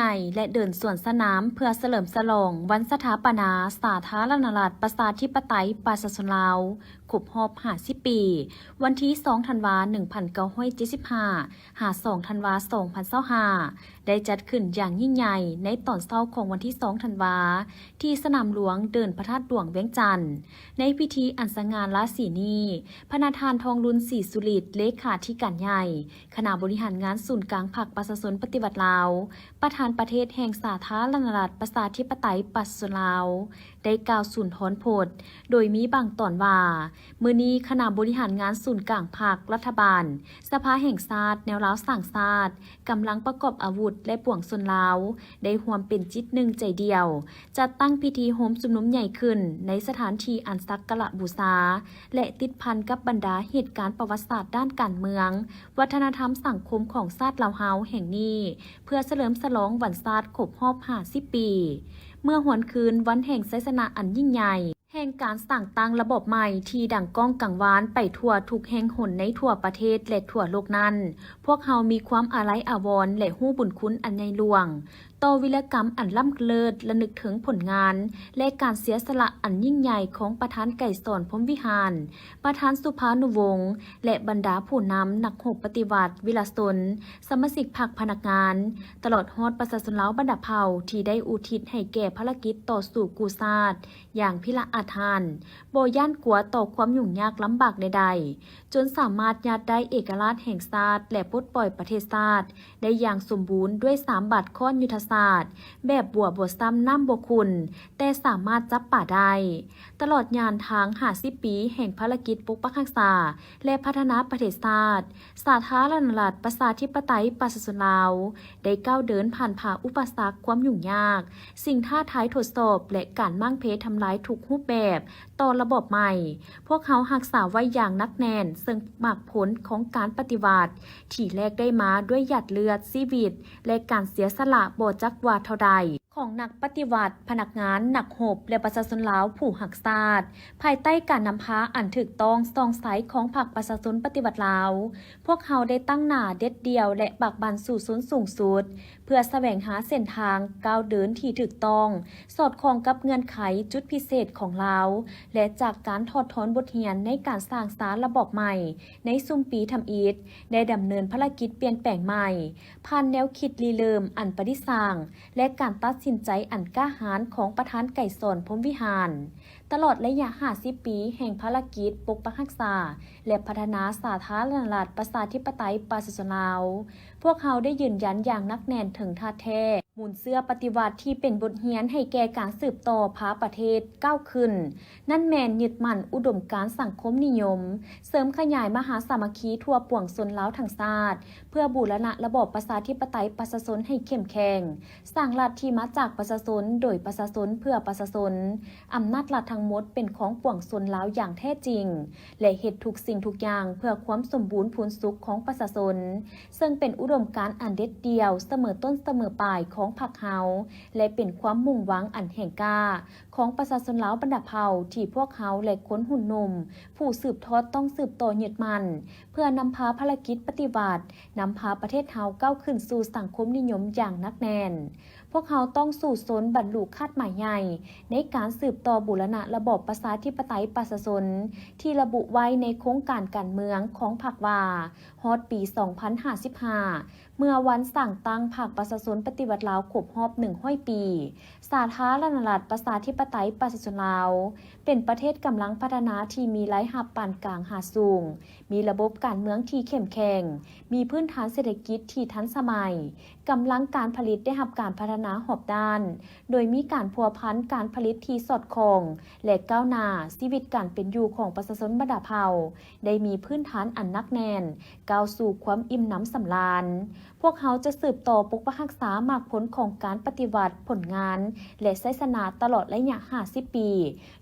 ญ่และเดินสวนสนามเพื่อเฉลิมฉลองวันสถาปนาสาธารณรัฐประชาธิปไตยประชาชนลาวครบรอบ50 ปี วันที่ 2 ธันวาคม 1975 หา 2 ธันวาคม 2025 ได้จัดขึ้นอย่างยิ่งใหญ่ในตอนเช้าของวันที่ 2 ธันวาคม ที่สนามหลวงเดินพระธาตุหลวงเวียงจันทน์ในพิธีอันสง่าราศีนี้พระประธานทองรุนศรีสุริตเลขาธิการใหญ่คณะบริหารงานศูนย์กลางพรรคประชาชนปฏิวัติลาวประธานประเทศแห่งสาธารณรัฐประชาธิปไตยประชาชนลาวได้กล่าวสุนทรพจน์โดยมีบางตอนว่ามื้อนี้คณะบริหารงานศูนย์กลางพรรครัฐบาลสภาแห่งชาติแนวลาวสร้างชาติกำลังประกอบอาวุธและปวงชนลาวได้ร่วมเป็นจิตหนึ่งใจเดียวจัดตั้งพิธีโฮมชุมนุมใหญ่ขึ้นในสถานที่อันสักการะบูชาและติดพันกับบรรดาเหตุการณ์ประวัติศาสตร์ด้านการเมืองวัฒนธรรมสังคมของชาติลาวเฮาแห่งนี้เพื่อเฉลิมฉลองวันชาติครบรอบ50 ปีเมื่อหวนคืนวันแห่งชัยชนะอันยิ่งใหญ่แห่งการสร้างตั้งระบบใหม่ที่ดังก้องกังวานไปทั่วทุกแห่งหนในทั่วประเทศและทั่วโลกนั้นพวกเฮามีความอาลัยอาวรณ์และฮู้บุญคุณอันใหญ่หลวงต่อวีรกรรมอันล้ำเลิศและนึกถึงผลงานและการเสียสละอันยิ่งใหญ่ของประธานไก่สอนพรหมวิหารประธานสุภานุวงศ์และบรรดาผู้นำนักรบปฏิวัติวิลสนสมาชิกพรรคพนักงานตลอดฮอดประชาชนลาวบรรดาเผ่าที่ได้อุทิศให้แก่ภารกิจต่อสู่กู้ชาติอย่างพิละอาทานบ่ย่านกลัวต่อความยุ่งยากลำบากใดๆจนสามารถยัดได้เอกราชแห่งชาติและปลดปล่อยประเทศชาติได้อย่างสมบูรณ์ด้วย3 บาทข้อนยุทธศาสตร์แบบบัวบซ้ำน้ำบคุณแต่สามารถจับป่าได้ตลอดยานทาง50 ปีแห่งภารกิจปกปักรักษาและพัฒนาประเทศชาติสาธารณรัฐประชาธิปไตยประชาชนลาวได้ก้าวเดินผ่านผ่าอุปสรรคความยุ่งยากสิ่งท้าทายทดสอบและการมั่งเพทำลายทุกรูปแบบต่อระบบใหม่พวกเขารักษาไว้อย่างนักแน่นซึ่งมากผลของการปฏิวัติที่แลกได้มาด้วยหยาดเลือดชีวิตและการเสียสละบ่จักว่าเท่าใดของนักปฏิวัติพนักงานนักรบและประชาชนลาวผู้หักชาติภายใต้การนำพาอันถูกต้องสองสายของพรรคประชาชนปฏิวัติลาวพวกเขาได้ตั้งหน้าเด็ดเดี่ยวและปากบันสู่ศูนย์สูงสุดเพื่อแสวงหาเส้นทางก้าวเดินที่ถูกต้องสอดคล้องกับเงื่อนไขจุดพิเศษของลาวและจากการถอดถอนบทเรียนในการสร้างสรรค์ระบบใหม่ในซุ่มปีทำอิฐได้ดำเนินภารกิจเปลี่ยนแปลงใหม่ผ่านแนวคิดริเริ่มอันประดิษฐ์สร้างและการตัดสินใจอันกล้าหาญของประธานไก่สอนพรหมวิหารตลอดระยะ50 ปีแห่งภารกิจปกปักรักษาและพัฒนาสาธารณรัฐประชาธิปไตยประชาชนลาวพวกเขาได้ยืนยันอย่างนักแน่นถึงท่าแท้มูลเสื้อปฏิวัติที่เป็นบทเรียนให้แก่การสืบต่อพาประเทศก้าวขึ้นนั่นแมนยึดมั่นอุดมการณ์สังคมนิยมเสริมขยายมหาสามัคคีทั่วปวงชนลาวทั้งชาติเพื่อบูรณะระบอบประชาธิปไตยประชาชนให้เข้มแข็งสร้างรัฐที่มาจากประชาชนโดยประชาชนเพื่อประชาชนอำนาจรัฐทั้งหมดเป็นของปวงชนลาวอย่างแท้จริงและเฮ็ดทุกสิ่งทุกอย่างเพื่อความสมบูรณ์พูนสุขของประชาชนซึ่งเป็นอุดมการณ์อันเด็ดเดี่ยวเสมอต้นเสมอปลายของพรรคเฮาและเป็นความมุ่งหวังอันแห่งกล้าของประชาชนลาวบรรดาเผ่าที่พวกเขาและคนหุ่นนมผู้สืบทอดต้องสืบต่อยึดมั่นเพื่อนำพาภารกิจปฏิวัตินำพาประเทศเฮาก้าวขึ้นสู่สังคมนิยมอย่างนักแน่นพวกเขาต้องสู่สนบรรลุคาดหมายใหญ่ในการสืบต่อบูรณะระบอบประชาธิปไตยประชาชนที่ระบุไว้ในโครงการการเมืองของพรรคว่าฮอดปี 2055 เมื่อวันสั่งตั้งพรรคประชาชนปฏิวัติลาวครบรอบ100 ปีสาธารณรัฐประชาธิปไตยประชาชนลาวเป็นประเทศกำลังพัฒนาที่มีรายรับปานกลางหาสูงมีระบบการเมืองที่เข้มแข็งมีพื้นฐานเศรษฐกิจที่ทันสมัยกำลังการผลิตได้รับการพัฒนาหอบด้านโดยมีการพัวพันการผลิตที่สอดคล้องและก้าวหน้าชีวิตการเป็นอยู่ของประชาชนบรรดาเผ่าได้มีพื้นฐานอันนักแน่นก้าวสู่ความอิ่มหนำสำราญพวกเขาจะสืบต่อปกปักรักษามากผลของการปฏิวัติผลงานและชัยชนะตลอดระยะ50 ปี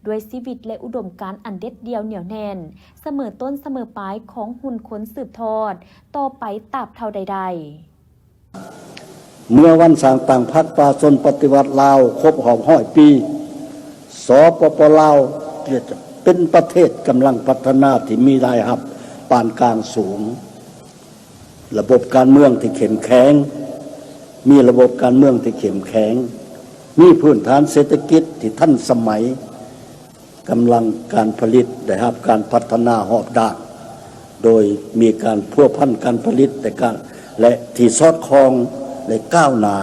ด้วยชีวิตและอุดมการณ์อันเด็ดเดี่ยวเหนียวแน่นเสมอต้นเสมอปลายของหุ่นขนสืบทอดต่อไปตราบเท่าใดเมื่อวันสร้างตั้งพรรคประชาชนปฏิวัติลาวครบรอบ100 ปีสปป.ลาวจะเป็นประเทศกำลังพัฒนาที่มีรายรับปานกลางสูงระบบการเมืองที่เข้มแข็ง มีระบบการเมืองที่เข้มแข็งมีพื้นฐานเศรษฐกิจที่ทันสมัยกำลังการผลิตได้รับการพัฒนาหอบด้านโดยมีการพัวพันการผลิตและที่สอดคล้องและก้าวหน้า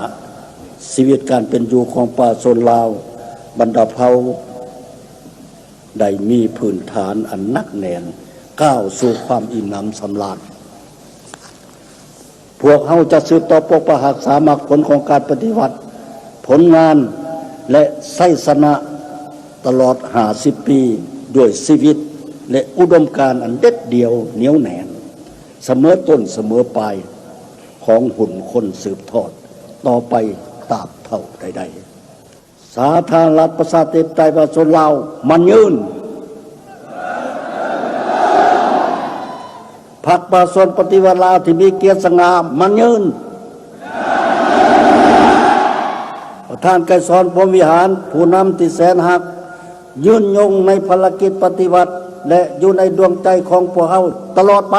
ชีวิตการเป็นอยู่ของประชาชนลาวบรรดาเผ่าได้มีพื้นฐานอันหนักแน่นก้าวสู่ความอิ่มหนำสำราญพวกเขาจะสืบต่อปกปักรักษามรรคผลของการปฏิวัติผลงานและไสสนะตลอด50 ปีด้วยชีวิตและอุดมการณ์อันเด็ดเดี่ยวเหนียวแน่นเสมอต้นเสมอปลายของหุ่นคนสืบทอดต่อไปตราบเท่าใดๆสาธารณรัฐประชาธิปไตยประชาชนลาวมันยืนพรรคประชาชนปฏิวัติลาวที่มีเกียรติสง่ามันยืนท่านไกรสอนพรหมวิหารผู้นำที่แสนหักยืนยงในภารกิจปฏิวัติและอยู่ในดวงใจของพวกเราตลอดไป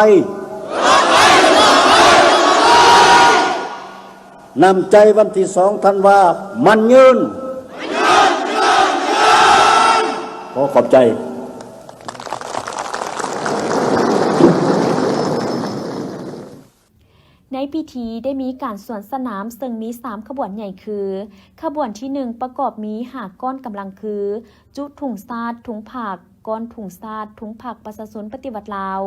นำใจวันที่2 ธันวามันยืนขอบใจในพิธีได้มีการสวนสนามซึ่งมี3ขบวนใหญ่คือขบวนที่1ประกอบมีหากก้อนกำลังคือจุถุงซาดถุงผักก้อนถุงซาดถุงผักประชาชนปฏิวัติลาว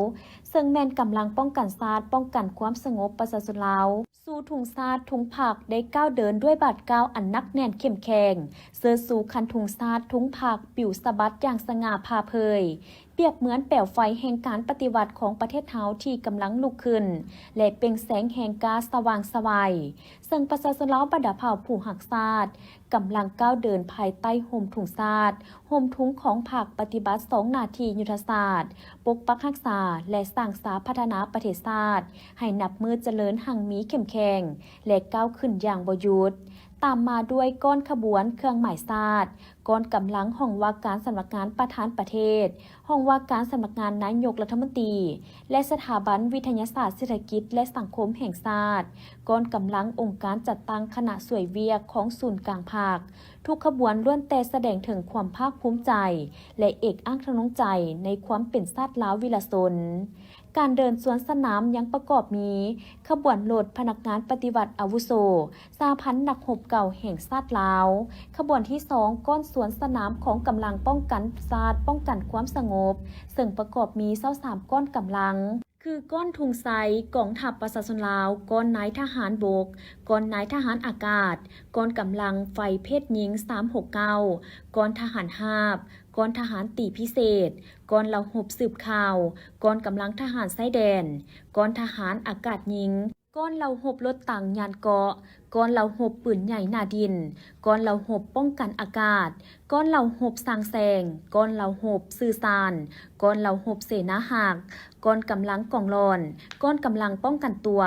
ซึ่งแม่นกำลังป้องกันซาดป้องกันความสงบประชาชนลาวสู่ถุงซาดถุงผักได้ก้าวเดินด้วยบาดก้าวอันนักแน่นเข้มแข็งเสื้อสู่คันถุงซาดถุงผักปิวสะบัดอย่างสง่าผ่าเผยเปรียบเหมือนแปลวไฟแห่งการปฏิวัติของประเทศเฮาที่กำลังลุกขึ้นและเปล่งแสงแห่งกาสว่างไสวซึ่งประชาชนลาวบรรดาเผ่าผู้หักซาดกำลังก้าวเดินภายใต้ห่มถุงซาดห่มถุงของผักปฏิบัติ2 นาทียุทธศาสตร์ปกปักรักษาและสร้างสาพัฒนาประเทศชาติให้นับมือเจริญหั่งมีเข้มแข็งและก้าวขึ้นอย่างบ่หยุดตามมาด้วยก้อนขบวนเครื่องหมายชาติก้อนกำลังห้องว่าการสำนักงานประธานประเทศห้องว่าการสำนักงานนายกรัฐมนตรีและสถาบันวิทยาศาสตร์เศรษฐกิจและสังคมแห่งชาติก้อนกำลังองค์การจัดตั้งคณะสวยเวียกของศูนย์กลางภาคทุกขบวนล้วนแต่แสดงถึงความภาคภูมิใจและเอกอัครนงใจในความเป็นชาติลาววิลชนการเดินสวนสนามยังประกอบมีขบวนโหลดพนักงานปฏิบัติอาวุโสสาพันธ์นักรบเก่าแห่งชาติลาวขบวนที่2ก้อนสวนสนามของกำลังป้องกันชาติป้องกันความสงบซึ่งประกอบมี23ก้อนกำลังคือก้อนทุงไซกองทัพประชาชนลาวก้อนนายทหารบกก้อนนายทหารอากาศก้อนกำลังไฟเพศหญิง369ก้อนทหารหาบก้อนทหารตีพิเศษก้อนเหล่าหบสืบข่าวก้อนกำลังทหารไส้แดนก้อนทหารอากาศหญิงก้อนเหล่าหบรถต่างยานเกาะก้อนเหล่าหบปืนใหญ่หน้าดินก้อนเหล่าหบป้องกันอากาศก้อนเหล่าหบสร้างแสงก้อนเหล่าหบสื่อสารก้อนเหล่าหบเสนาหักก้อนกำลังกองรอนก้อนกำลังป้องกันตัว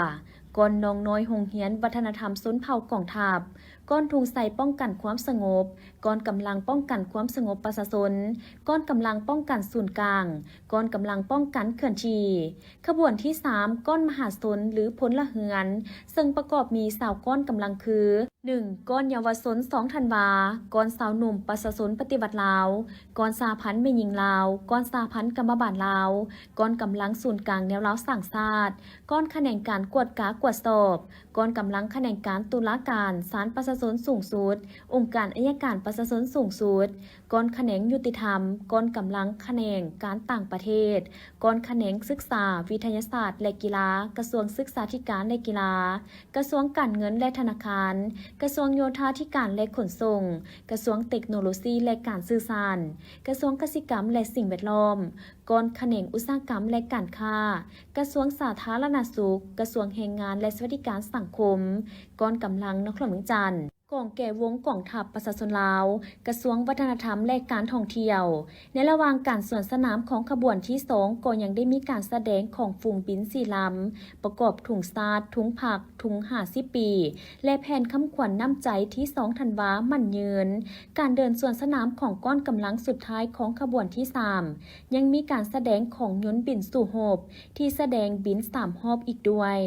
ก้อนน้องน้อยโรงเรียนวัฒนธรรมชนเผ่ากองทัพก้อนทุงใส่ป้องกันความสงบก้อนกำลังป้องกันความสงบประชาชนก้อนกำลังป้องกันศูนย์กลางก้อนกำลังป้องกันเขื่อนชีขบวนที่3ก้อนมหาชนหรือพลเรือนซึ่งประกอบมี20ก้อนกำลังคือ 1. ก้อนเยาวชน2 ธันวาก้อนสาวหนุ่มประชาชนปฏิบัติลาวก้อนสาพันธ์แม่หญิงลาวก้อนสาพันธ์กรรมบาลลาวก้อนกำลังศูนย์กลางแนวลาวสร้างชาติก้อนแขนงการกวดกากวดสอบก้อนกำลังแขนงการตุลาการศาลประชาชนสูงสุดองค์การอัยการประชาชนสูงสุดก้อนแขนงยุติธรรมก้อนกำลังแขนงการต่างประเทศก้อนแขนงศึกษาวิทยาศาสตร์และกีฬากระทรวงศึกษาธิการและกีฬากระทรวงการเงินและธนาคารกระทรวงโยธาธิการและขนส่งกระทรวงเทคโนโลยีและการสื่อสารกระทรวงเกษตรกรรมและสิ่งแวดล้อมก้อนแขนงอุตสาหกรรมและการค้ากระทรวงสาธารณสุขกระทรวงแรงงานและสวัสดิการสังคมก้อนกำลังนครหลวงจันทร์กองแก่วงกองทัพประชาชนลาวกระทรวงวัฒนธรรมและการท่องเที่ยวในระหว่างการสวนสนามของขบวนที่2ก็ยังได้มีการแสดงของฝูงบิน4 ลำประกอบถุงซาดถุงผักถุง50 ปีและแผ่นคำขวัญน้ำใจที่2 ธันวามั่นยืนการเดินสวนสนามของก้อนกำลังสุดท้ายของขบวนที่3ยังมีการแสดงของยนต์บินสู่โฮบที่แสดงบิน3 รอบอีกด้วย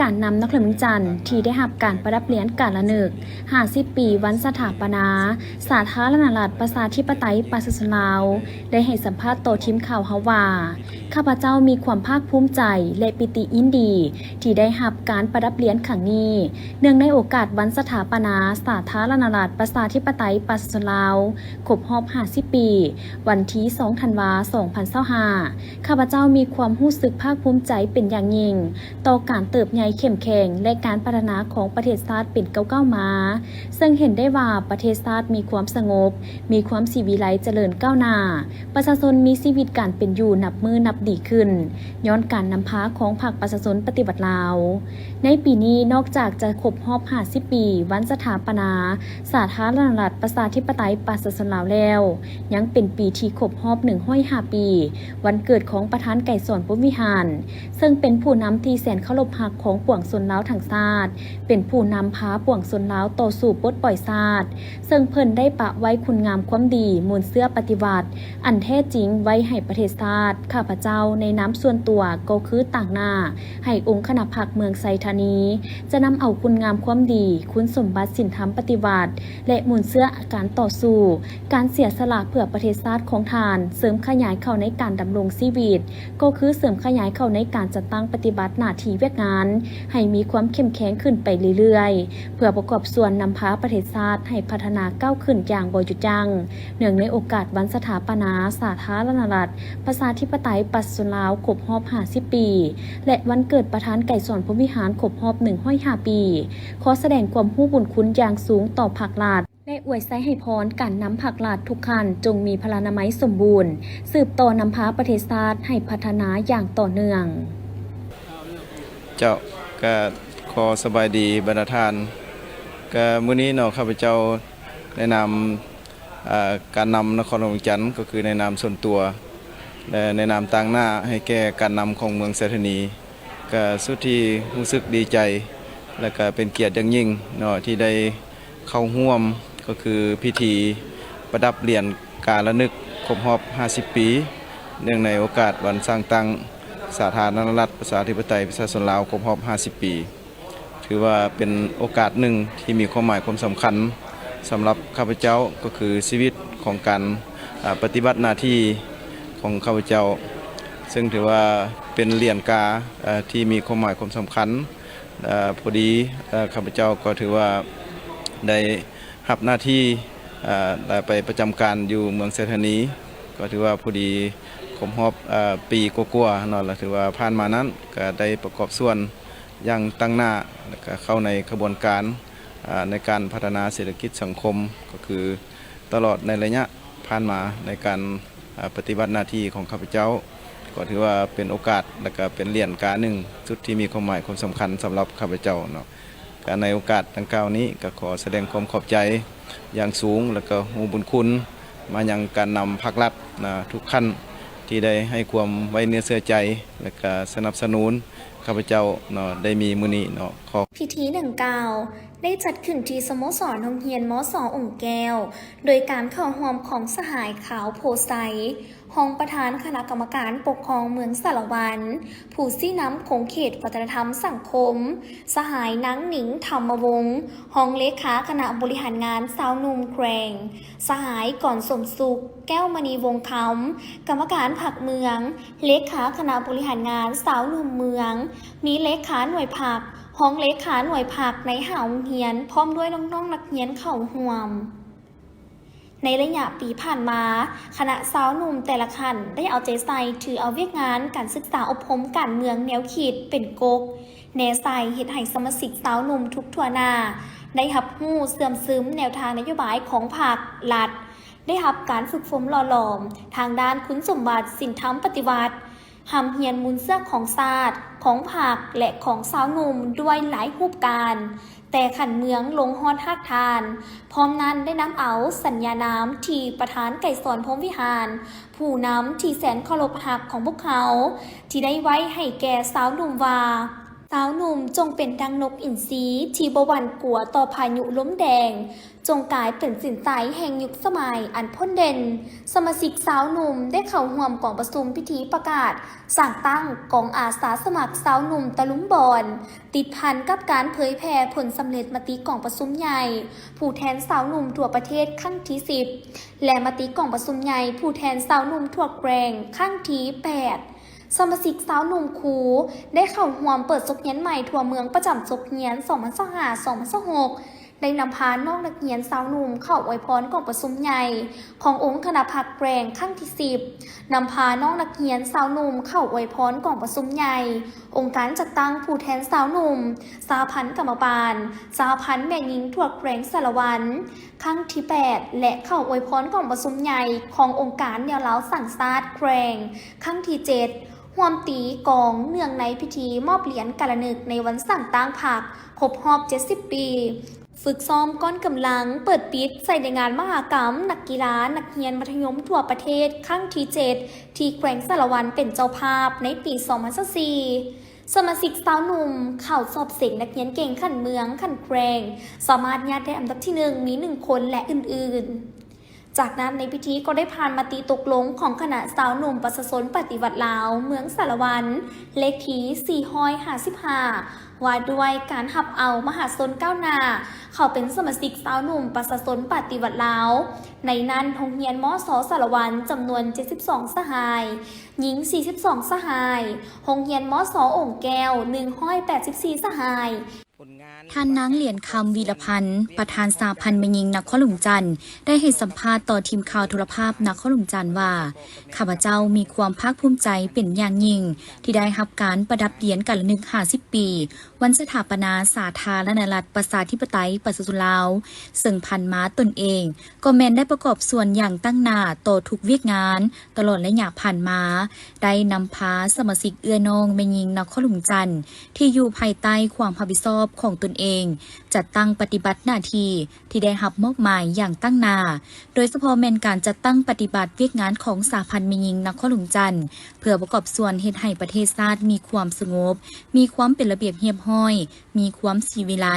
การนำนักเรียนเมืองจันทร์ที่ได้รับการประดับเหรียญการละนึก50 ปีวันสถาปนาสาธารณรัฐประชาธิปไตยประชาชนลาวได้ให้สัมภาษณ์ต่อทีมข่าวเฮาว่าข้าพเจ้ามีความภาคภูมิใจและปิติยินดีที่ได้รับการประดับเหรียญครั้งนี้เนื่องในโอกาสวันสถาปนาสาธารณรัฐประชาธิปไตยประชาชนลาวครบรอบ50 ปีวันที่2 ธันวาคม 2025ข้าพเจ้ามีความรู้สึกภาคภูมิใจเป็นอย่างยิ่งต่อการเติบใหญ่เข้มแข็งและการพัฒนาของประเทศชาติเป็นก้าวมาซึ่งเห็นได้ว่าประเทศชาติมีความสงบมีความสีวิไลเจริญก้าวหน้าประชาชนมีชีวิตการเป็นอยู่นับมือนับดีขึ้นย้อนการนำพาของพรรคประชาชนปฏิวัติลาวในปีนี้นอกจากจะครบรอบ50 ปีวันสถาปนาสาธารณรัฐประชาธิปไตยประชาชนลาวแล้วยังเป็นปีที่ครบรอบ105 ปีวันเกิดของประธานไกรสอนพรหมวิหารซึ่งเป็นผู้นำที่แสนเคารพรักของปวงชนลาวทั้งชาติเป็นผู้นำพาปวงชนลาวต่อสู่ปลดปล่อยชาติซึ่งเพิ่นได้ปะไว้คุณงามความดีมูลเสื้อปฏิวัติอันแท้จริงไว้ให้ประเทศชาติข้าพเจ้าในน้ำส่วนตัวก็คือต่างหน้าให้องค์คณะพรรคเมืองไซธานีจะนำเอาคุณงามความดีคุณสมบัติศีลธรรมปฏิวัติและมูลเสื้อการต่อสู้การเสียสละเพื่อประเทศชาติของทานเสริมขยายเข้าในการดำรงชีวิตก็คือเสริมขยายเข้าในการจัดตั้งปฏิบัติหน้าที่เวียกงานให้มีความเข้มแข็งขึ้นไปเรื่อยๆเพื่อประกอบส่วนนำพาประเทศชาติให้พัฒนาก้าวขึ้นอย่างบ่หยุดยั้งเนื่องในโอกาสวันสถาปนาสาธารณรัฐประชาธิปไตยประชาชนลาวครบรอบ50 ปีและวันเกิดประธานไกรสอนพรหมวิหารครบรอบ105 ปีขอแสดงความรู้บุญคุณอย่างสูงต่อพรรครัฐและอวยไซให้พรการนำพรรครัฐทุกขั้นจงมีพลานามัยสมบูรณ์สืบต่อนำพาประเทศชาติให้พัฒนาอย่างต่อเนื่องเจ้าก็ขอสบายดีบรรดาท่านก็มื้อนี้เนาะข้าพเจ้าแนะนำการนำนครหลวงจันทร์ก็คือในนามส่วนตัวและในนามต่างหน้าให้แก่การนำของเมืองเสถานีก็สุดที่รู้สึกดีใจและก็เป็นเกียรติอย่างยิ่งเนาะที่ได้เข้าร่วมก็คือพิธีประดับเหรียญการระลึกครบรอบ50 ปีเนื่องในโอกาสวันสร้างตั้งสาธารณรัฐประชาธิปไตยประชาชนลาวครบรอบ50 ปีถือว่าเป็นโอกาสหนึ่งที่มีความหมายความสำคัญสำหรับข้าพเจ้าก็คือชีวิตของการปฏิบัติหน้าที่ของข้าพเจ้าซึ่งถือว่าเป็นเหรียญกาที่มีความหมายความสำคัญพอดีข้าพเจ้าก็ถือว่าได้รับหน้าที่ไปประจำการอยู่เมืองเสถานีก็ถือว่าพอดีครบรอบปีกว่าๆเนาะแล้วถือว่าผ่านมานั้นก็ได้ประกอบส่วนอย่างตั้งหน้าแล้วก็เข้าในกระบวนการในการพัฒนาเศรษฐกิจสังคมก็คือตลอดในระยะผ่านมาในการปฏิบัติหน้าที่ของข้าพเจ้าก็ถือว่าเป็นโอกาสและก็เป็นเหรียญกาหนึ่งจุดที่มีความหมายความสำคัญสำหรับข้าพเจ้าเนาะการในโอกาสดังกล่าวนี้ก็ขอแสดงความขอบใจอย่างสูงและก็ฮู้บุญคุณมายังการนำภาครัฐทุกขั้นที่ได้ให้ความไว้เนื้อเชื่อใจและก็สนับสนุนข้าพเจ้าเนาะได้มีมื้อนี้เนาะขอพิธีดังกล่าวได้จัดขึ้นที่สโมสรโรงเรียนมส.องค์แก้วโดยการเข้าร่วมของสหายขาวโพไซห้องประธานคณะกรรมการปกครองเมืองสารวันผู้ซี่น้ำของเขตวัฒนธรรมสังคมสหายนางหนิงธรรมวงศ์ห้องเลขาคณะบริหารงานสาวนุ่มแกรงสหายก่อนสมสุขแก้วมณีวงคำกรรมการผักเมืองเลขาคณะบริหารงานสาวนุ่มเมืองมีเลขาหน่วยผักห้องเลขาหน่วยผักในหาเฮียนพร้อมด้วยน้องๆนักเรียนเข้าร่วมในระยะปีผ่านมาคณะสาวหนุ่มแต่ละคันได้เอาใจใส่ถือเอาเวียกงานการศึกษาอบรมการเมืองแนวคิดเป็นกกแนวใส่เฮ็ดให้สมาชิกสาวหนุ่มทุกทั่วหน้าได้รับรู้เสื่อมซึมแนวทางนโยบายของพรรครัฐได้รับการฝึกฝนหล่อหลอมทางด้านคุณสมบัติศีลธรรมปฏิวัติหำเฮียนมูลเสื้อของศาสตร์ของพรรคและของสาวหนุ่มด้วยหลายรูปการแต่ขันเมืองลงฮอดฮักทานพร้อมนั้นได้นำเอาสัญญาน้ำที่ประธานไกรสอนพรหมวิหารผู้นำที่แสนเคารพหักของพวกเขาที่ได้ไว้ให้แก่สาวหนุ่มว่า สาวหนุ่มจงเป็นดังนกอินทรีที่บหวันกลัวต่อพายุล้มแดงจงกลายเป็นสินใจแห่งยุคสมัยอันพ้นเด่นสมาชิกสาวหนุ่มได้เข้าร่วมกองประชุมพิธีประกาศสั่งตั้งกองอาสาสมัครสาวหนุ่มตะลุมบอนติดพันกับการเผยแพร่ผลสำเร็จมติกองประชุมใหญ่ผู้แทนสาวหนุ่มทั่วประเทศครั้งที่10และมติกองประชุมใหญ่ผู้แทนสาวหนุ่มทั่วแกรงครั้งที่8สมาชิกสาวหนุ่มคูได้เข้าร่วมเปิดซกเฮียนใหม่ทั่วเมืองประจำซกเฮียน2025-2026ได้นำพาน้องนักเรียนสาวหนุ่มเข้าอวยพรกองประชุมใหญ่ขององค์คณะพรรคแกรงครั้งที่10นำพาน้องนักเรียนสาวหนุ่มเข้าอวยพรกองประชุมใหญ่องค์การจัดตั้งผู้แทนสาวหนุ่มสหพันธ์กรรมบาลสหพันธ์แม่หญิงทั่วแกรงสารวันครั้งที่8และเข้าอวยพรกองประชุมใหญ่ขององค์การแนวเล้าสั่งซาดแกรงครั้งที่7ร่วมตีกองเนื่องในพิธีมอบเหรียญการนึกในวันสั่งตั้งพรรคครบรอบ70 ปีฝึกซ้อมก้อนกำลังเปิดปิดใส่ในงานมหกรรมนักกีฬานักเรียนมัธยมทั่วประเทศครั้งที่7ที่แขวงสารวันเป็นเจ้าภาพในปี2024สมาชิกสาวหนุ่มเข้าสอบเสกนักเรียนเก่งขั้นเมืองขั้นแกรงสามารถยัดได้อันดับที่1มี1คนและอื่นๆจากนั้นในพิธีก็ได้ผ่านมติตกลงของคณะสาวหนุ่มประชาชนปฏิวัติลาวเมืองสารวันเลขที่455ว่าด้วยการหับเอามหาชนก้าวหน้าเขาเป็นสมาชิกสาวหนุ่มประชาชนปฏิวัติลาวในนั้นโรงเรียนมส.สารวันจำนวน72สหายหญิง42สหายโรงเรียนมส.องค์แก้ว184สหายท่านนางเหรียญคำวีรพันธ์ประธานสาพันธ์แม่หญิงนครหลวงจันทร์ได้ให้สัมภาษณ์ต่อทีมข่าวโทรภาพนครหลวงจันทร์ว่าข้าพเจ้ามีความภาคภูมิใจเป็นอย่างยิ่งที่ได้รับการประดับเหรียญการละนึก50 ปีวันสถาปนาสาธารณรัฐประชาธิปไตยประชาชนลาวซึ่งพันมาตนเองก็แม้นได้ประกอบส่วนอย่างตั้งหน้าต่อทุกเวียกงานตลอดระยะผ่านมาได้นำพาสมาชิกเอื้อน้องแม่หญิงนครหลวงจันทร์ที่อยู่ภายใต้ความรับผิดชอบของตนเองจัดตั้งปฏิบัติหน้าที่ที่ได้รับมอบหมายอย่างตั้งหน้าโดยเฉพาะแม่นการจัดตั้งปฏิบัติเวียกงานของสาพันธ์แม่หญิงนครหลวงจันทร์เพื่อประกอบส่วนเฮ็ดให้ประเทศชาติมีความสงบมีความเป็นระเบียบเรียบร้อยมีความสีวิไล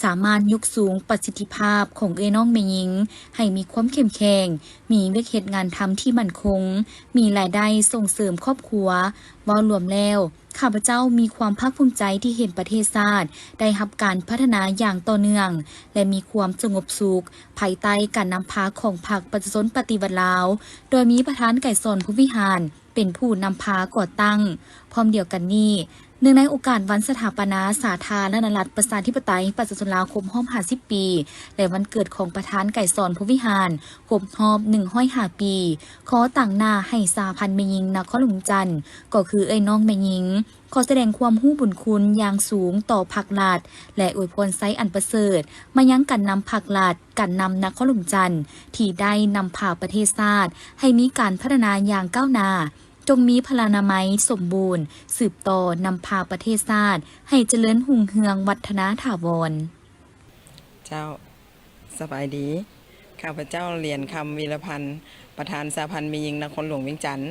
สามารถยกสูงประสิทธิภาพของเอ้น้องแม่หญิงให้มีความเข้มแข็งมีเวียกเฮ็ดงานทำที่มั่นคงมีรายได้ส่งเสริมครอบครัวว่ารวมแล้วข้าพเจ้ามีความภาคภูมิใจที่เห็นประเทศชาติได้รับการพัฒนาอย่างต่อเนื่องและมีความสงบสุขภายใต้การนำพาของพรรคประชาชนปฏิวัติลาวโดยมีประธานไก่สอนผู้วิหารเป็นผู้นำพาก่อตั้งพร้อมเดียวกันนี้เนื่องในโอกาสวันสถาปนาสาธารณรัฐประชาธิปไตยประชาชนลาวครบรอบ50 ปีและวันเกิดของประธานไก่สอนผู้วิหารครบรอบ105 ปีขอตั้งหน้าให้สาพันธ์แม่หญิงนครหลวงจันทร์ก็คือเอ้ยน้องแม่หญิงขอแสดงความรู้บุญคุณอย่างสูงต่อพรรครัฐและอวยพรไซอันประเสริฐมายังการนำพรรครัฐการนำนครหลวงจันทร์ที่ได้นำพาประเทศชาติให้มีการพัฒนาอย่างก้าวหน้าจงมีพลานามัยสมบูรณ์สืบต่อนำพาประเทศชาติให้เจริญหุ่งเฮืองวัฒนถาวรเจ้าสบายดีข้าพเจ้าเหรียญคำวีรพันธ์ประธานสาพันธ์แม่หญิงนครหลวงเวียงจันทร์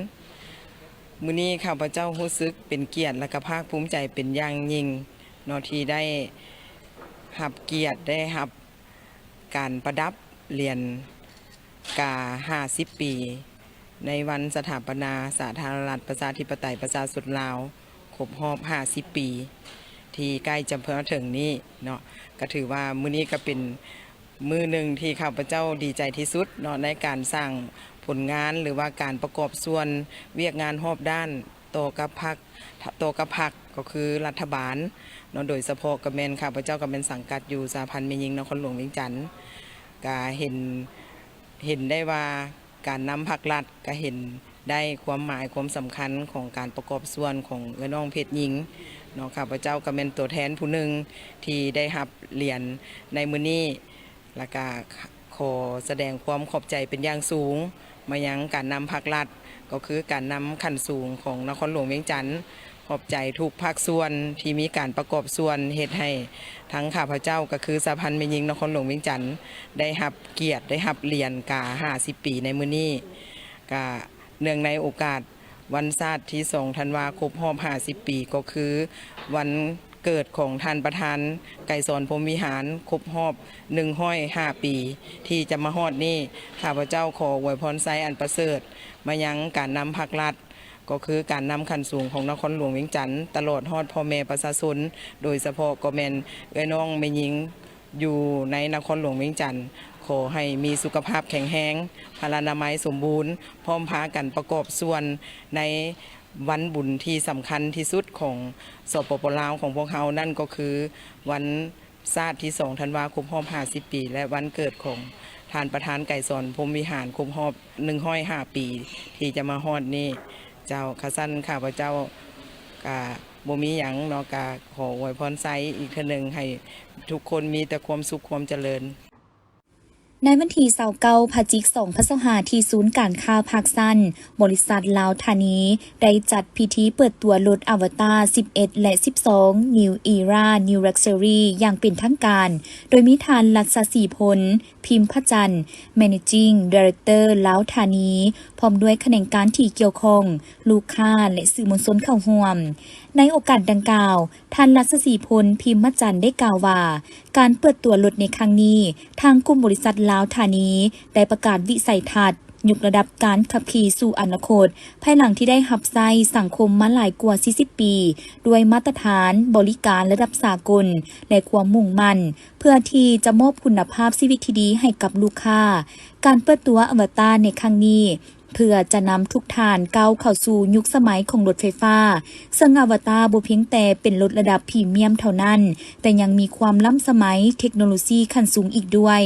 มื้อนี้ข้าพเจ้ารู้สึกเป็นเกียรติและก็ภาคภูมิใจเป็นอย่างยิ่งเนาะที่ได้รับเกียรติได้รับการประดับเหรียญกา50 ปีในวันสถาปนาสาธารณรัฐประชาธิปไตยประชาชนลาวครบรอบ50 ปีที่ใกล้จะมาถึงนี้เนาะก็ถือว่ามื้อนี้ก็เป็นมื้อหนึ่งที่ข้าพเจ้าดีใจที่สุดเนาะในการสร้างผลงานหรือว่าการประกอบส่วนเวียกงานรอบด้านต่อกับพรรคก็คือรัฐบาลเนาะโดยเฉพาะกับแม่นข้าพเจ้าก็เป็นสังกัดอยู่สาพันธ์แม่หญิงนครหลวงเวียงจันทร์ก็เห็นได้ว่าการนำพรรครัฐก็เห็นได้ความหมายความสำคัญของการประกอบส่วนของเอื้อน้องเพชรหญิงเนาะข้าพเจ้าก็เป็นตัวแทนผู้หนึ่งที่ได้รับเหรียญในมื้อนี้และก็ขอแสดงความขอบใจเป็นอย่างสูงมายังการนำพรรครัฐก็คือการนำขั้นสูงของนครหลวงเวียงจันทร์ขอบใจทุกภาคส่วนที่มีการประกอบส่วนเฮ็ดให้ทั้งข้าพเจ้าก็คือสาพันธ์แม่หญิงนครหลวงเวียงจันทร์ได้รับเกียรติได้รับเหรียญกา50 ปีในมื้อนี้ก็เนื่องในโอกาสวันชาติที่2 ธันวาคมครบรอบ50 ปีก็คือวัน เกิดของท่านประธานไกรสอนพรหมวิหารครบรอบ105 ปี ที่จะมาฮอดนี้ข้าพเจ้าขออวยพรไซอันประเสริฐมายังการนำภาครัฐก็คือการนำขันสูงของนครหลวงเวียงจันทร์ตลอดฮอดพ่อแม่ประชาชนโดยเฉพาะก็แม่นเอ้ยน้องแม่หญิงอยู่ในนครหลวงเวียงจันทร์ขอให้มีสุขภาพแข็งแรงพลานามัยสมบูรณ์พร้อมพากันประกอบส่วนในวันบุญที่สำคัญที่สุดของสปปลาวของพวกเขานั่นก็คือวันชาติที่2 ธันวาคมรอบ50 ปี และวันเกิดของท่านประธานไกรสอนพรหมวิหารครบรอบ105 ปีที่จะมาฮอดนี้เจ้าข้าสั้นข้าพเจ้ากาบ่มีหยังเนาะกาขออวยพรไซอีกเทื่อหนึงให้ทุกคนมีแต่ความสุขความเจริญ ในวันที่29 พฤศจิกายน 2025 ที่ศูนย์การค้าภาคสั้นบริษัทลาวธานีได้จัดพิธีเปิดตัวรถอวตาร 11 และ 12 New Era New Luxury อย่างเป็นทางการ โดยมีท่านลักษศรีพล พิมพ์พระจันทร์ Managing Director ลาวธานีพร้อมด้วยแขนงการที่เกี่ยวข้อง ลูกค้าและสื่อมวลชนเข้าร่วม ในโอกาสดังกล่าว ท่านลักษศรีพล พิมพ์พระจันทร์ได้กล่าวว่า การเปิดตัวรถในครั้งนี้ทางกลุ่มบริษัทลาวธานีได้ประกาศวิสัยทัศน์ยกระดับการขับขี่สู่อนาคตภายหลังที่ได้หับไส้สังคมมาหลายกว่า 40 ปี ด้วยมาตรฐานบริการระดับสากล และความมุ่งมั่น เพื่อที่จะมอบคุณภาพชีวิตที่ดีให้กับลูกค้า การเปิดตัวอวตารในครั้งนี้ เพื่อจะนำทุกท่านก้าวเข้าสู่ยุคสมัยของรถไฟฟ้าซึ่งอวตารบ่เพียงแต่เป็นรถระดับพรีเมียมเท่านั้น แต่ยังมีความล้ำสมัยเทคโนโลยีขั้นสูงอีกด้วย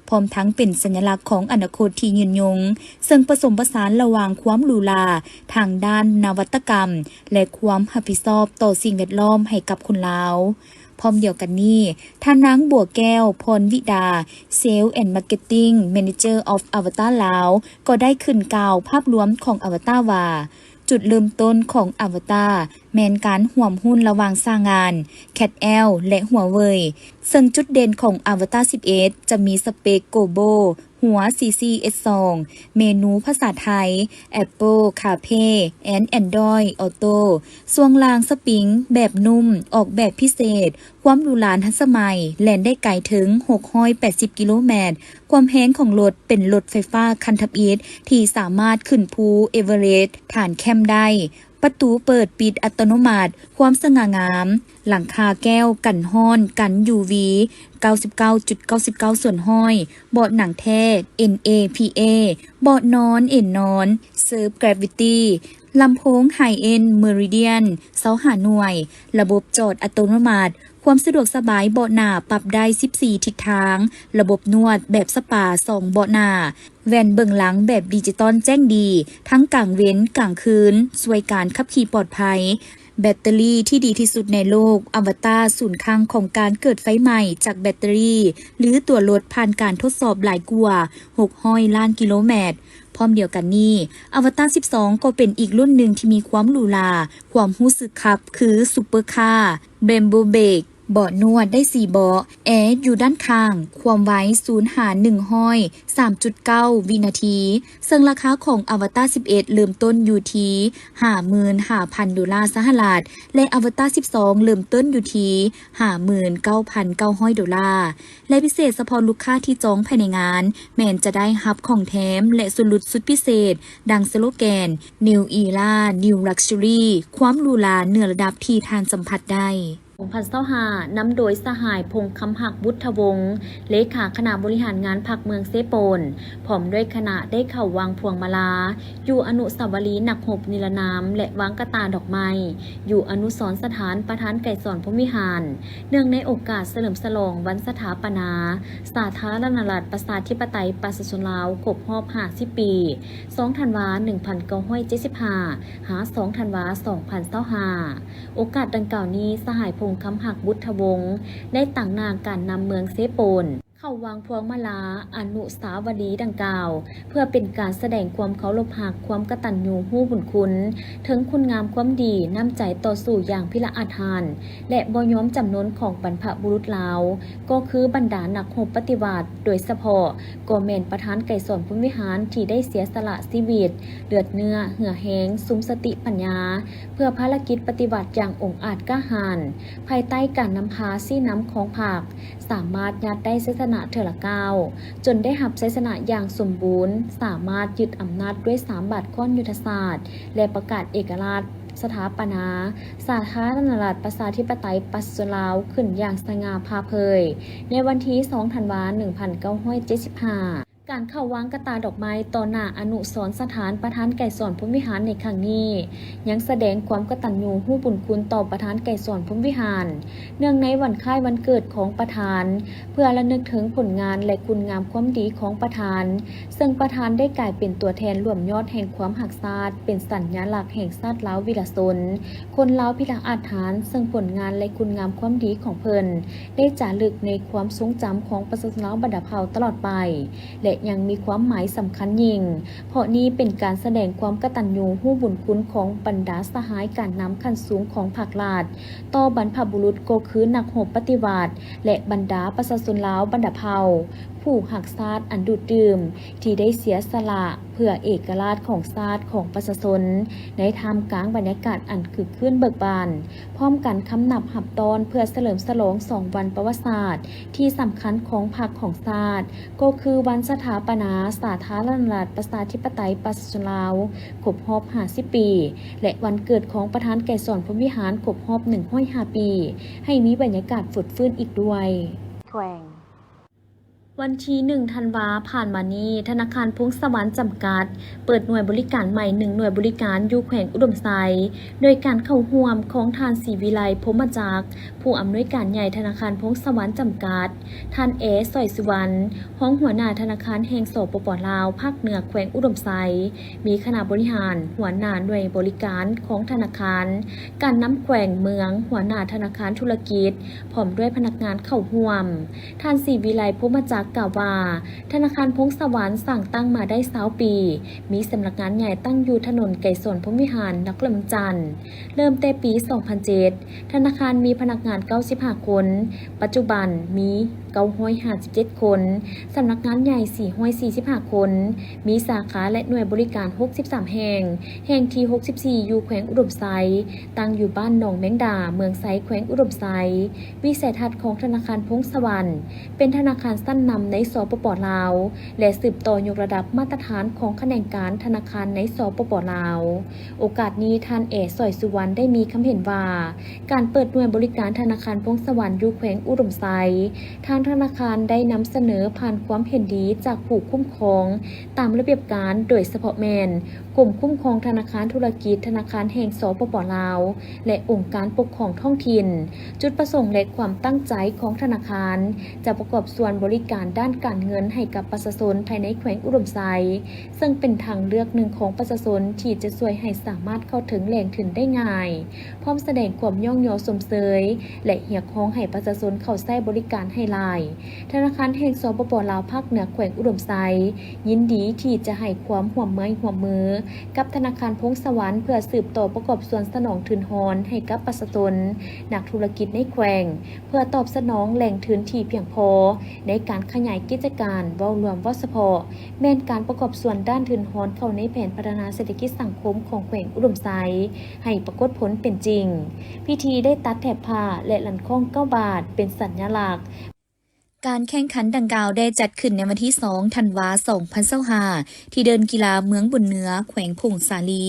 พร้อมทั้งเป็นสัญลักษณ์ของอนาคตที่ยืนยง ซึ่งผสมผสานระหว่างความหรูหราทางด้านนวัตกรรม และความรับผิดชอบต่อสิ่งแวดล้อมให้กับคนลาวพร้อมเดียวกันนี้ท่านนางบัวแก้ว พรวิดา Sales and Marketing Manager of Avatar ลาว ก็ได้ขึ้นกล่าวภาพรวมของอวตารว่า จุดเริ่มต้นของอวตารแม้นการห่วมหุ้นระหว่างสร้างงาน CAT-L และหัวเว่ยซึ่งจุดเด่นของอวตาร 11 จะมีสเปคโกโบหัว CC-S2 เมนูภาษาไทย Apple CarPlay and Android Auto ส่วงล่างสปริงแบบนุ่มออกแบบพิเศษ ความหรูหราทันสมัยแล่นได้ไกลถึง 680 กิโลเมตร ความแรงของรถเป็นรถไฟฟ้าคันทับอิฐที่สามารถขึ้นภูเอเวอเรสต์ฐานแคมป์ได้ ประตูเปิดปิดอัตโนมัติ ความสง่างาม หลังคาแก้วกันห้อนกัน UV 99.99 ส่วนห้อย เบาะหนังแท้ NAPA เบาะนอนเอนนอน Serve Gravity ลำโพง High End Meridian 25 หน่วย ระบบจอดอัตโนมัติ ความสะดวกสบายเบาะหน้าปรับได้ 14 ทิศทาง ระบบนวดแบบสปา 2 เบาะหน้า แว่นเบื้องหลังแบบดิจิตอลแจ้งดี ทั้งกลางเว้นกลางคืนช่วยการขับขี่ปลอดภัย แบตเตอรี่ที่ดีที่สุดในโลก อวตารศูนย์กลางของการเกิดไฟใหม่จากแบตเตอรี่ หรือตัวรถผ่านการทดสอบหลายกว่า 600 ล้านกิโลเมตร พร้อมเดียวกันนี้อวตาร 12 ก็เป็นอีกรุ่นหนึ่งที่มีความหรูหราความรู้สึกขับคือซุปเปอร์คาร์เบมโบเบกเบาะนวดได้ 4 เบาะแอร์อยู่ด้านข้าง ความไว้0 หาร 1 ห้อย 3.9 วินาที ซึ่งราคาของอวตาร 11 เริ่มต้นอยู่ที่ 55,000 ดอลลาร์สหรัฐและอวตาร 12 เริ่มต้นอยู่ที่ 59,900 ดอลลาร์และพิเศษเฉพาะลูกค้าที่จองภายในงาน แม้นจะได้รับของแถมและส่วนลดสุดพิเศษ ดังสโลแกน New Era New Luxury ความหรูหราเหนือระดับที่ทานสัมผัสได้2025นำโดยสหายพงษ์คำหักบุตรวงศ์เลขาคณะบริหารงานพรรคเมืองเซโปนพร้อมด้วยคณะได้เข้าวางพวงมาลาอยู่อนุสาวรีย์นักรบนิรนามและวางกระตาดอกไม้อยู่อนุสรณ์สถานประธานไกรสอนพรหมวิหารเนื่องในโอกาสเฉลิมฉลองวันสถาปนาสาธารณรัฐประชาธิปไตยประชาชนลาวครบรอบ50 ปี2 ธันวาคม 1975 หา 2 ธันวาคม 2025โอกาสดังกล่าวนี้สหายพงษ์คำหักบุตรวงศ์ได้ตั้งนามการนำเมืองเซโปน เข้าวางพวงมาลาอนุสาวรีย์ดังกล่าว เพื่อเป็นการแสดงความเคารพหักความกตัญญูรู้บุญคุณถึงคุณงามความดีน้ำใจต่อสู่อย่างพิละอาทานและบ่ยอมจำนนของบรรพบุรุษลาวก็คือบรรดานักรบปฏิวัติโดยเฉพาะก็แม่นประธานไก่สอนพุทธวิหารที่ได้เสียสละชีวิตเลือดเนื้อเหือแห้งสุมสติปัญญาเพื่อภารกิจปฏิบัติอย่างองอาจกล้าหาญภายใต้การนำพาซี่น้ำของผักสามารถยัดได้ชัยชนะเถอละก้าวจนได้หับชัยชนะอย่างสมบูรณ์สามารถยึดอำนาจด้วย3 บาทข้อนยุทธศาสตร์และประกาศเอกราชสถาปนาสาธารณรัฐประชาธิปไตยปัสสลาวขึ้นอย่างสง่าผ่าเผยในวันที่2 ธันวาคม 1975การเข้าวางกระตาดอกไม้ต่อหน้าอนุสรณ์สถานประธานไก่สอนพรหมวิหารในครั้งนี้ยังแสดงความกตัญญูรู้บุญคุณต่อประธานไก่สอนพรหมวิหารเนื่องในวันคล้ายวันเกิดของประธานเพื่อระลึกถึงผลงานและคุณงามความดีของประธานซึ่งประธานได้กลายเป็นตัวแทนรวมยอดแห่งความหักชาติเป็นสัญลักษณ์แห่งชาติลาววิลาชนคนลาวพิทักษ์อาถรรพ์ซึ่งผลงานและคุณงามความดีของเพิ่นได้จารึกในความทรงจำของประชาชนลาวบรรดาเผ่าตลอดไปและยังมีความหมายสำคัญยิ่งเพราะนี้เป็นการแสดงความกตัญญูรู้บุญคุณของบรรดาสหายการนำขั้นสูงของภาครัฐต่อบรรพบุรุษก็คือนักรบปฏิวัติและบรรดาประชาชนลาวบรรดาเผ่าผู้หักชาติอันดุดดื่มที่ได้เสียสละเพื่อเอกราชของชาติของประชาชนในท่ามกลางบรรยากาศอันคึกคืนเบิกบานพร้อมกันคำนับหับตอนเพื่อเฉลิมฉลอง2 วันประวัติศาสตร์ที่สำคัญของพรรคของชาติก็คือวันสถาปนาสาธารณรัฐประชาธิปไตยประชาชนลาวครบรอบ50 ปีและวันเกิดของประธานไก่สอนพรหมวิหารครบรอบ105 ปีให้มีบรรยากาศฝุดฟื้นอีกด้วยแขวงวันที่1 ธันวาผ่านมานี้ธนาคารพงศวรรค์จำกัดเปิดหน่วยบริการใหม่1 หน่วยบริการอยู่แขวงอุดมไซโดยการเข้าร่วมของทานศรีวิไลพรหมจักรผู้อำนวยการใหญ่ธนาคารพงศวรรค์จำกัดท่านสอยสุวรรณห้องหัวหน้าธนาคารแห่งสปป.ลาวภาคเหนือแขวงอุดมไซมีคณะบริหารหัวหน้าหน่วยบริการของธนาคารการนำแขวงเมืองหัวหน้าธนาคารธุรกิจพร้อมด้วยพนักงานเข้าร่วมท่านศรีวิไลพรหมจักรกล่าวว่าธนาคารพงศวรรค์สั่งตั้งมาได้20 ปีมีสำนักงานใหญ่ตั้งอยู่ถนนไก่สนพรหมวิหารนครเมืองจันทร์เริ่มแต่ปี 2007 ธนาคารมีพนักงาน95 คนปัจจุบันมี957 คนสำนักงานใหญ่445 คนมีสาขาและหน่วยบริการ63 แห่งแห่งที่64อยู่แขวงอุดมไซตั้งอยู่บ้านหนองแมงดาเมืองไซแขวงอุดมไซวิสัยทัศน์ของธนาคารพงศวรรค์เป็นธนาคารสั้นนำในสปป.ลาวและสืบต่อยกระดับมาตรฐานของแขนงการธนาคารในสปป.ลาวโอกาสนี้ท่านสอยสุวรรณได้มีคำเห็นว่าการเปิดหน่วยบริการธนาคารพงศวรรค์อยู่แขวงอุดมไซทางธนาคารได้นำเสนอผ่านความเห็นดีจากผู้คุ้มครองตามระเบียบการโดยเฉพาะแมนกลุ่มคุ้มครองธนาคารธุรกิจธนาคารแห่งสปป.ลาวและองค์การปกครองท้องถิ่นจุดประสงค์และความตั้งใจของธนาคารจะประกอบส่วนบริการด้านการเงินให้กับประชาชนภายในแขวงอุดมไซซึ่งเป็นทางเลือกหนึ่งของประชาชนที่จะช่วยให้สามารถเข้าถึงแหล่งทุนได้ง่ายพร้อมแสดงความย่องยอสมเสยและเรียกร้องให้ประชาชนเข้าใช้บริการให้หลายธนาคารแห่งสปป.ลาวภาคเหนือแขวงอุดมไซยินดีที่จะให้ความร่วมมือกับธนาคารพงศวรรค์เพื่อสืบต่อประกอบส่วนสนองทุนฮอนให้กับประชาชนนักธุรกิจในแขวงเพื่อตอบสนองแหล่งทุนที่เพียงพอในการขยายกิจการเว้ารวมว่าเฉพาะแม่นการประกอบส่วนด้านทุนฮอนเข้าในแผนพัฒนาเศรษฐกิจสังคมของแขวงอุดมไซให้ปรากฏผลเป็นจริงพิธีได้ตัดแถบผ้าและหลันข้อง9 บาทเป็นสัญลักษณ์การแข่งขันดังกล่าวได้จัดขึ้นในวันที่2 ธันวาคม 2025ที่เดินกีฬาเมืองบุญเหนือแขวงพงสาลี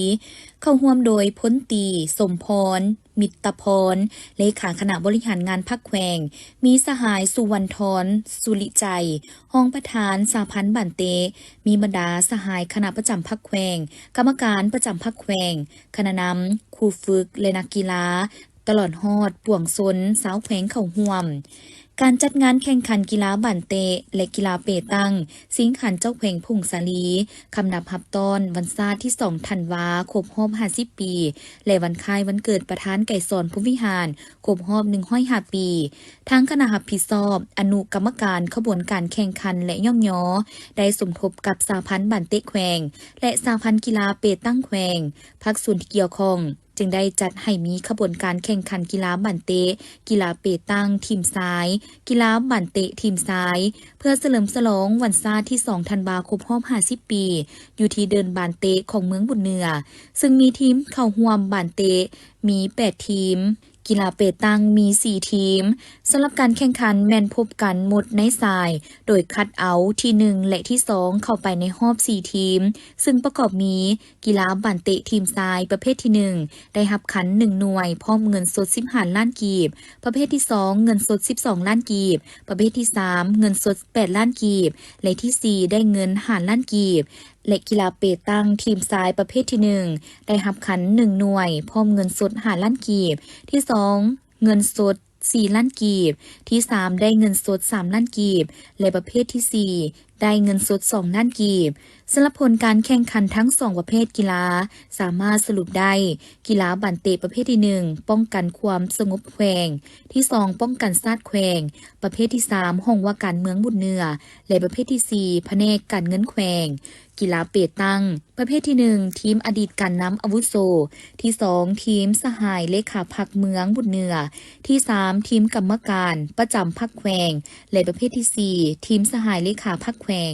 เข้าร่วมโดยพลตรีสมพรมิตรพรเลขาคณะบริหารงานพรรคแขวงมีสหายสุวรรณธรสุริใจห้องประธานสาพันธ์บันเตมีบรรดาสหายคณะประจำพรรคแขวงกรรมการประจำพรรคแขวงคณะนำครูฝึกและนักกีฬาตลอดฮอดป่วงซนสาวแขวงเข้าร่วม การจัดงานแข่งขันกีฬาบันเตะและกีฬาเปตังสิงขันเจ้าแขวงพุ่งสาลีคำนับฮับตอนวันซาที่2ธันวาครบรอบ50 ปี และวันคล้ายวันเกิดประธานไก่สอนผู้วิหารครบรอบ105 ปีทั้งคณะรับผิดชอบอนุกรรมการขบวนการแข่งขันและย่อมย้อได้สมทบกับสหพันธ์บันเตะแขวงและสหพันธ์กีฬาเปตังแขวงภาคส่วนที่เกี่ยวข้องจึงได้จัดให้มีขบวนการแข่งขันกีฬาบันเตะกีฬาเปตังทีมซ้าย กีฬาบันเตะทีมซ้าย เพื่อเฉลิมฉลองวันซาที่2ธันวาคมรอบ50 ปี อยู่ที่เดินบานเตะของเมืองบุญเหนือ ซึ่งมีทีมเข้าร่วมบานเตะมี8 ทีม กีฬาเปตังมี4 ทีมสำหรับการแข่งขันแม่นพบกันหมดในสาย โดยคัดเอาที่1และที่2เข้าไปในรอบ4 ทีม ซึ่งประกอบมีกีฬาบันเตะทีมซ้ายประเภทที่1ได้รับขัน1หน่วยพร้อมเงินสด15 ล้านกีบประเภทที่2เงินสด12 ล้านกีบประเภทที่3เงินสด8 ล้านกีบและที่4ได้เงิน5 ล้านกีบและกีฬาเปตังทีมซ้ายประเภทที่1ได้รับขัน1หน่วยพร้อมเงินสด5 ล้านกีบที่2เงินสด4 ล้านกีบที่3ได้เงินสด3 ล้านกีบและประเภทที่4ได้เงินสด2 ล้านกีบสำหรับผลการแข่งขันทั้ง2ประเภทกีฬาสามารถสรุปได้กีฬาบันเตะประเภทที่1ป้องกันความสงบแขวงที่2ป้องกันชาติแขวงประเภทที่3ห้องว่าการเมืองบุญเหนือและประเภทที่4แผนกการเงินแขวงกีฬาเปตังประเภทที่1ทีมอดีตการนำอาวุโสที่2ทีมสหายเลขาพรรคเมืองบุญเหนือที่3ทีมกรรมการประจำพรรคแขวงและประเภทที่4ทีมสหายเลขาพรรคแขวง